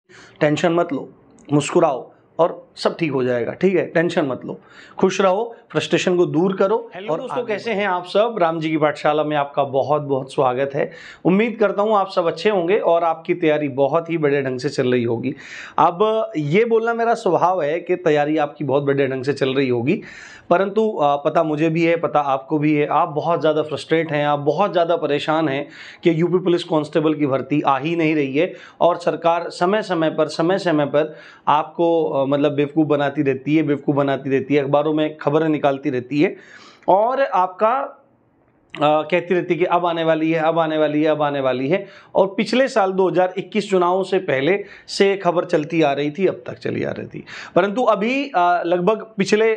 Tension मत लो, मुस्कुराओ और सब ठीक हो जाएगा। ठीक है, टेंशन मत लो, खुश रहो, फ्रस्ट्रेशन को दूर करो। और दोस्तों, कैसे हैं आप सब? राम जी की पाठशाला में आपका बहुत बहुत स्वागत है। उम्मीद करता हूं आप सब अच्छे होंगे और आपकी तैयारी बहुत ही बड़े ढंग से चल रही होगी। अब ये बोलना मेरा स्वभाव है कि तैयारी आपकी बहुत बड़े ढंग से चल रही होगी, परंतु पता मुझे भी है, पता आपको भी है, आप बहुत ज़्यादा फ्रस्ट्रेट हैं, आप बहुत ज़्यादा परेशान हैं कि यूपी पुलिस कांस्टेबल की भर्ती आ ही नहीं रही है और सरकार समय समय पर आपको मतलब बेवकूफ़ बनाती रहती है, अखबारों में खबरें निकालती रहती है और आपका कहती रहती है कि अब आने वाली है। और पिछले साल 2021 चुनावों से पहले से खबर चलती आ रही थी, अब तक चली आ रही थी, परंतु अभी लगभग पिछले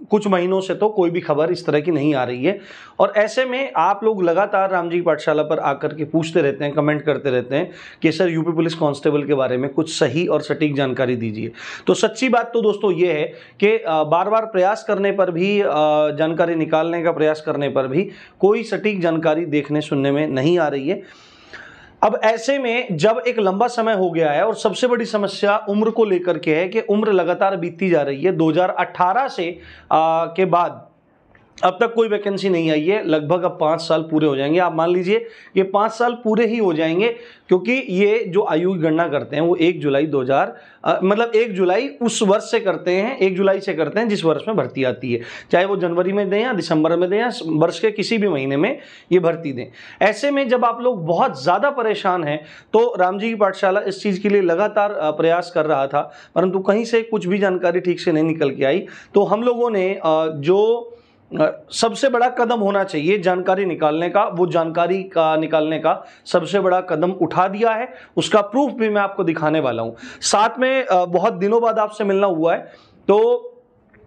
कुछ महीनों से तो कोई भी खबर इस तरह की नहीं आ रही है। और ऐसे में आप लोग लगातार राम जी की पाठशाला पर आकर के पूछते रहते हैं, कमेंट करते रहते हैं कि सर यूपी पुलिस कांस्टेबल के बारे में कुछ सही और सटीक जानकारी दीजिए। तो सच्ची बात तो दोस्तों ये है कि बार बार प्रयास करने पर भी, जानकारी निकालने का प्रयास करने पर भी कोई सटीक जानकारी देखने सुनने में नहीं आ रही है। अब ऐसे में जब एक लंबा समय हो गया है और सबसे बड़ी समस्या उम्र को लेकर के है कि उम्र लगातार बीतती जा रही है। 2018 से के बाद अब तक कोई वैकेंसी नहीं आई है। लगभग अब 5 साल पूरे हो जाएंगे। आप मान लीजिए कि 5 साल पूरे ही हो जाएंगे, क्योंकि ये जो आयु की गणना करते हैं वो 1 जुलाई उस वर्ष से करते हैं, 1 जुलाई से करते हैं जिस वर्ष में भर्ती आती है, चाहे वो जनवरी में दें या दिसंबर में दें या वर्ष के किसी भी महीने में ये भर्ती दें। ऐसे में जब आप लोग बहुत ज़्यादा परेशान हैं तो राम जी की पाठशाला इस चीज़ के लिए लगातार प्रयास कर रहा था, परंतु कहीं से कुछ भी जानकारी ठीक से नहीं निकल के आई। तो हम लोगों ने जो सबसे बड़ा कदम होना चाहिए जानकारी निकालने का, वो जानकारी का निकालने का सबसे बड़ा कदम उठा दिया है। उसका प्रूफ भी मैं आपको दिखाने वाला हूं। साथ में बहुत दिनों बाद आपसे मिलना हुआ है, तो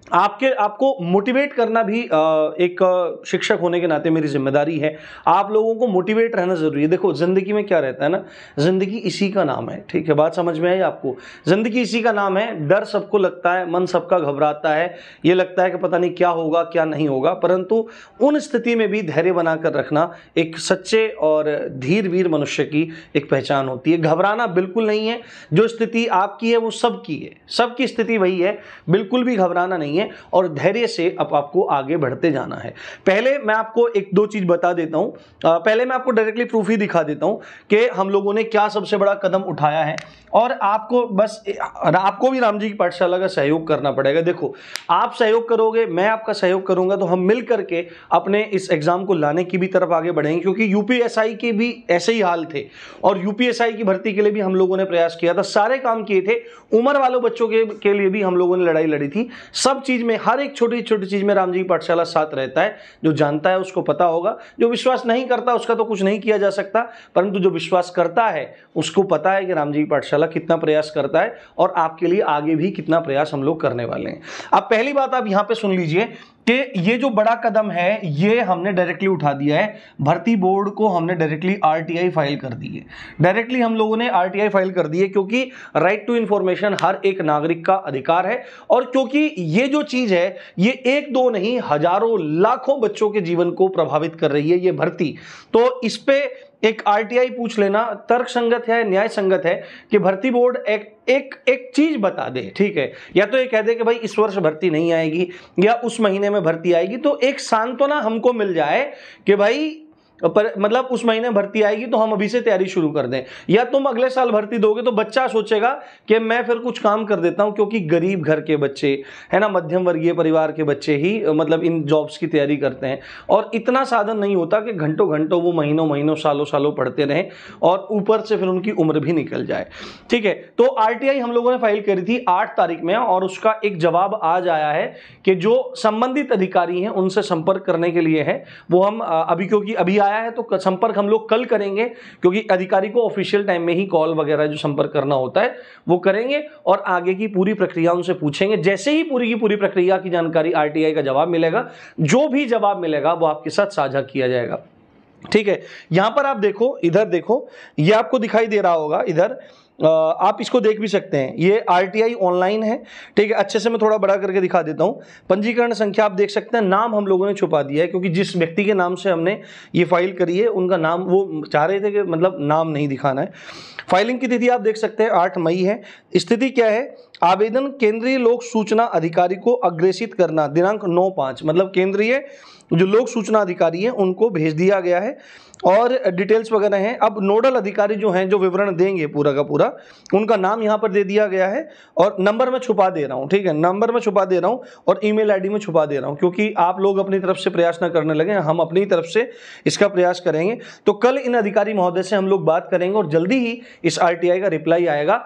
आपको मोटिवेट करना भी एक शिक्षक होने के नाते मेरी जिम्मेदारी है। आप लोगों को मोटिवेट रहना जरूरी है। देखो, जिंदगी में क्या रहता है ना, जिंदगी इसी का नाम है। ठीक है, बात समझ में आई आपको? जिंदगी इसी का नाम है। डर सबको लगता है, मन सबका घबराता है, ये लगता है कि पता नहीं क्या होगा क्या नहीं होगा, परंतु उन स्थिति में भी धैर्य बनाकर रखना एक सच्चे और धीर वीर मनुष्य की एक पहचान होती है। घबराना बिल्कुल नहीं है। जो स्थिति आपकी है वो सबकी है, सबकी स्थिति वही है, बिल्कुल भी घबराना नहीं है और धैर्य से अब आपको आगे बढ़ते जाना है। पहले मैं आपको एक दो चीज बता देता हूं। पहले मैं आपको डायरेक्टली प्रूफ ही दिखा देता हूं कि हम लोगों ने क्या सबसे बड़ा कदम उठाया है, और आपको भी राम जी की पाठशाला का सहयोग करना पड़ेगा। देखो, आप सहयोग करोगे, मैं आपका सहयोग करूंगा, तो हम मिल करके अपने इस एग्जाम को लाने की भी तरफ आगे बढ़ेंगे, क्योंकि यूपीएसआई के भी ऐसे ही हाल थे और यूपीएसआई की भर्ती के लिए भी हम लोगों ने प्रयास किया था, सारे काम किए थे। उम्र वालों बच्चों के लिए भी हम लोगों ने लड़ाई लड़ी थी। सब चीज में, हर एक छोटी छोटी चीज में राम जी की पाठशाला साथ रहता है। जो जानता है उसको पता होगा, जो विश्वास नहीं करता उसका तो कुछ नहीं किया जा सकता, परंतु जो विश्वास करता है उसको पता है कि राम जी की पाठशाला कितना प्रयास करता है और आपके लिए आगे भी कितना प्रयास हम लोग करने वाले हैं। अब पहली बात आप यहां पे सुन लीजिए कि ये जो बड़ा कदम है ये हमने डायरेक्टली उठा दिया है। भर्ती बोर्ड को हमने डायरेक्टली आरटीआई फाइल कर दी है। डायरेक्टली हम लोगों ने आरटीआई फाइल कर दी है, क्योंकि राइट टू इंफॉर्मेशन हर एक नागरिक का अधिकार है, और क्योंकि ये जो चीज है ये एक दो नहीं, हजारों लाखों बच्चों के जीवन को प्रभावित कर रही है ये भर्ती। तो इस पे एक आरटीआई पूछ लेना तर्क संगत है, न्याय संगत है कि भर्ती बोर्ड एक चीज बता दे। ठीक है, या तो ये कह दे कि भाई इस वर्ष भर्ती नहीं आएगी या उस महीने में भर्ती आएगी, तो एक सांत्वना हमको मिल जाए कि भाई पर मतलब उस महीने भर्ती आएगी तो हम अभी से तैयारी शुरू कर दें। या तुम अगले साल भर्ती दोगे तो बच्चा सोचेगा कि मैं फिर कुछ काम कर देता हूं, क्योंकि गरीब घर के बच्चे है ना, मध्यम वर्गीय परिवार के बच्चे ही मतलब इन जॉब्स की तैयारी करते हैं, और इतना साधन नहीं होता कि घंटों घंटों वो महीनों सालों सालों पढ़ते रहें और ऊपर से फिर उनकी उम्र भी निकल जाए। ठीक है, तो आरटीआई हम लोगों ने फाइल करी थी 8 तारीख में, और उसका एक जवाब आज आया है कि जो संबंधित अधिकारी हैं उनसे संपर्क करने के लिए है। वो हम अभी, क्योंकि अभी आया है तो संपर्क हम लोग कल करेंगे, क्योंकि अधिकारी को ऑफिशियल टाइम में ही कॉल वगैरह जो संपर्क करना होता है वो करेंगे और आगे की पूरी प्रक्रिया उनसे पूछेंगे। जैसे ही पूरी की पूरी प्रक्रिया की जानकारी, आरटीआई का जवाब मिलेगा, जो भी जवाब मिलेगा वो आपके साथ साझा किया जाएगा। ठीक है, यहां पर आप देखो, इधर देखो, ये आपको दिखाई दे रहा होगा, इधर आप इसको देख भी सकते हैं, ये RTI ऑनलाइन है, ठीक है। अच्छे से मैं थोड़ा बड़ा करके दिखा देता हूँ। पंजीकरण संख्या आप देख सकते हैं, नाम हम लोगों ने छुपा दिया है क्योंकि जिस व्यक्ति के नाम से हमने ये फाइल करी है उनका नाम वो चाह रहे थे कि मतलब नाम नहीं दिखाना है। फाइलिंग की तिथि आप देख सकते हैं 8 मई है। स्थिति क्या है, आवेदन केंद्रीय लोक सूचना अधिकारी को अग्रेसित करना, दिनांक 9/5, मतलब केंद्रीय जो लोक सूचना अधिकारी है उनको भेज दिया गया है और डिटेल्स वगैरह हैं। अब नोडल अधिकारी जो हैं, जो विवरण देंगे पूरा का पूरा, उनका नाम यहाँ पर दे दिया गया है और नंबर मैं छुपा दे रहा हूँ, ठीक है, नंबर मैं छुपा दे रहा हूँ और ईमेल आईडी में छुपा दे रहा हूँ क्योंकि आप लोग अपनी तरफ से प्रयास ना करने लगे, हम अपनी तरफ से इसका प्रयास करेंगे। तो कल इन अधिकारी महोदय से हम लोग बात करेंगे और जल्दी ही इस RTI का रिप्लाई आएगा।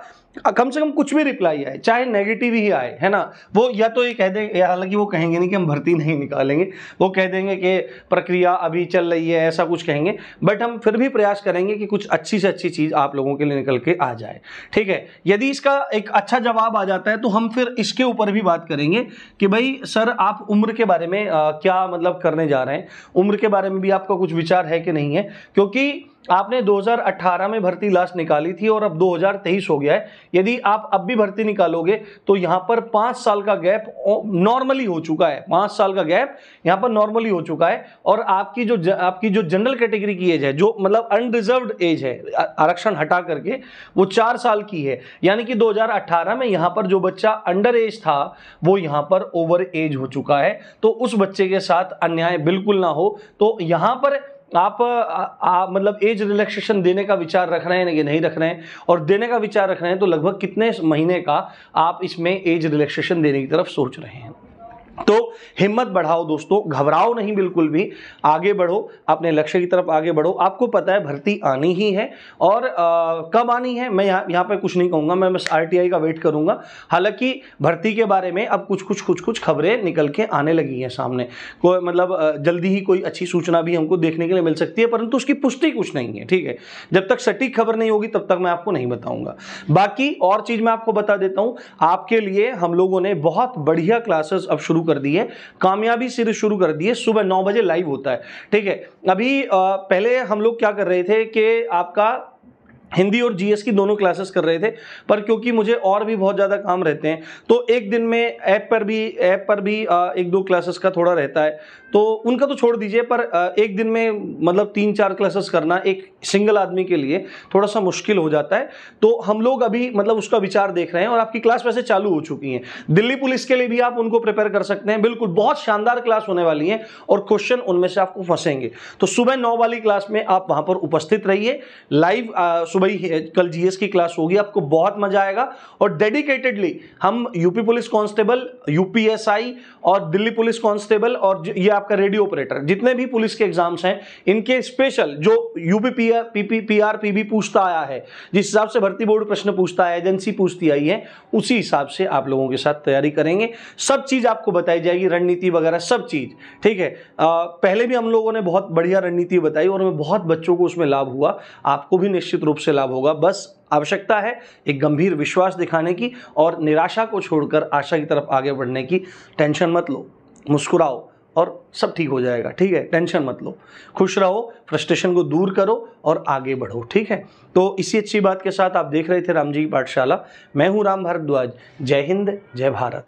कम से कम कुछ भी रिप्लाई आए, चाहे नेगेटिव ही आए, है ना, वो या तो ये कह देंगे, हालांकि वो कहेंगे नहीं कि हम भर्ती नहीं निकालेंगे, वो कह देंगे कि प्रक्रिया अभी चल रही है, ऐसा कुछ कहेंगे, बट हम फिर भी प्रयास करेंगे कि कुछ अच्छी से अच्छी चीज़ आप लोगों के लिए निकल के आ जाए, ठीक है। यदि इसका एक अच्छा जवाब आ जाता है तो हम फिर इसके ऊपर भी बात करेंगे कि भाई सर आप उम्र के बारे में क्या मतलब करने जा रहे हैं, उम्र के बारे में भी आपका कुछ विचार है कि नहीं है, क्योंकि आपने 2018 में भर्ती लास्ट निकाली थी और अब 2023 हो गया है। यदि आप अब भी भर्ती निकालोगे तो यहाँ पर 5 साल का गैप नॉर्मली हो चुका है, 5 साल का गैप यहाँ पर नॉर्मली हो चुका है। और आपकी जो जनरल कैटेगरी की एज है, जो मतलब अनरिजर्व्ड एज है, आरक्षण हटा करके, वो 4 साल की है। यानी कि 2018 में यहाँ पर जो बच्चा अंडर एज था वो यहाँ पर ओवर एज हो चुका है। तो उस बच्चे के साथ अन्याय बिल्कुल ना हो। तो यहाँ पर आप मतलब एज रिलैक्सेशन देने का विचार रख रहे हैं कि नहीं रख रहे हैं, और देने का विचार रख रहे हैं तो लगभग कितने महीने का आप इसमें एज रिलैक्सेशन देने की तरफ सोच रहे हैं। तो हिम्मत बढ़ाओ दोस्तों, घबराओ नहीं बिल्कुल भी, आगे बढ़ो, अपने लक्ष्य की तरफ आगे बढ़ो। आपको पता है भर्ती आनी ही है और कब आनी है मैं यहाँ पे कुछ नहीं कहूँगा, मैं बस RTI का वेट करूँगा। हालांकि भर्ती के बारे में अब कुछ खबरें निकल के आने लगी हैं सामने, कोई मतलब जल्दी ही कोई अच्छी सूचना भी हमको देखने के लिए मिल सकती है, परंतु उसकी पुष्टि कुछ नहीं है, ठीक है। जब तक सटीक खबर नहीं होगी तब तक मैं आपको नहीं बताऊँगा। बाकी और चीज़ मैं आपको बता देता हूँ, आपके लिए हम लोगों ने बहुत बढ़िया क्लासेस अब शुरू कर दी है, कामयाबी सीरीज शुरू कर दी है, सुबह 9 बजे लाइव होता है, ठीक है। अभी पहले हम लोग क्या कर रहे थे कि आपका हिंदी और GS की दोनों क्लासेस कर रहे थे, पर क्योंकि मुझे और भी बहुत ज़्यादा काम रहते हैं तो एक दिन में ऐप पर भी 1-2 क्लासेस का थोड़ा रहता है, तो उनका तो छोड़ दीजिए, पर एक दिन में मतलब 3-4 क्लासेस करना एक सिंगल आदमी के लिए थोड़ा सा मुश्किल हो जाता है। तो हम लोग अभी मतलब उसका विचार देख रहे हैं और आपकी क्लास वैसे चालू हो चुकी हैं। दिल्ली पुलिस के लिए भी आप उनको प्रिपेयर कर सकते हैं, बिल्कुल बहुत शानदार क्लास होने वाली है और क्वेश्चन उनमें से आपको फंसेंगे। तो सुबह 9 वाली क्लास में आप वहां पर उपस्थित रहिए, लाइव सुबह कल GS की क्लास होगी, आपको बहुत मजा आएगा। और डेडिकेटेडली हम यूपी पुलिस कांस्टेबल, UPSI और दिल्ली पुलिस कांस्टेबल और ये आपका रेडियो ऑपरेटर, जितने भी पुलिस के एग्जाम्स हैं, इनके स्पेशल जो UPPR-PB पूछता आया है, जिस हिसाब से भर्ती बोर्ड प्रश्न पूछता है, एजेंसी पूछती आई है, उसी हिसाब से आप लोगों के साथ तैयारी करेंगे। सब चीज आपको बताई जाएगी, रणनीति वगैरह सब चीज, ठीक है। पहले भी हम लोगों ने बहुत बढ़िया रणनीति बताई और हमें बहुत बच्चों को उसमें लाभ हुआ, आपको भी निश्चित रूप से लाभ होगा। बस आवश्यकता है एक गंभीर विश्वास दिखाने की और निराशा को छोड़कर आशा की तरफ आगे बढ़ने की। टेंशन मत लो, मुस्कुराओ और सब ठीक हो जाएगा, ठीक है। टेंशन मत लो, खुश रहो, फ्रस्ट्रेशन को दूर करो और आगे बढ़ो, ठीक है। तो इसी अच्छी बात के साथ आप देख रहे थे रामजी की पाठशाला। मैं हूं राम भारद्वाज। जय हिंद, जय भारत।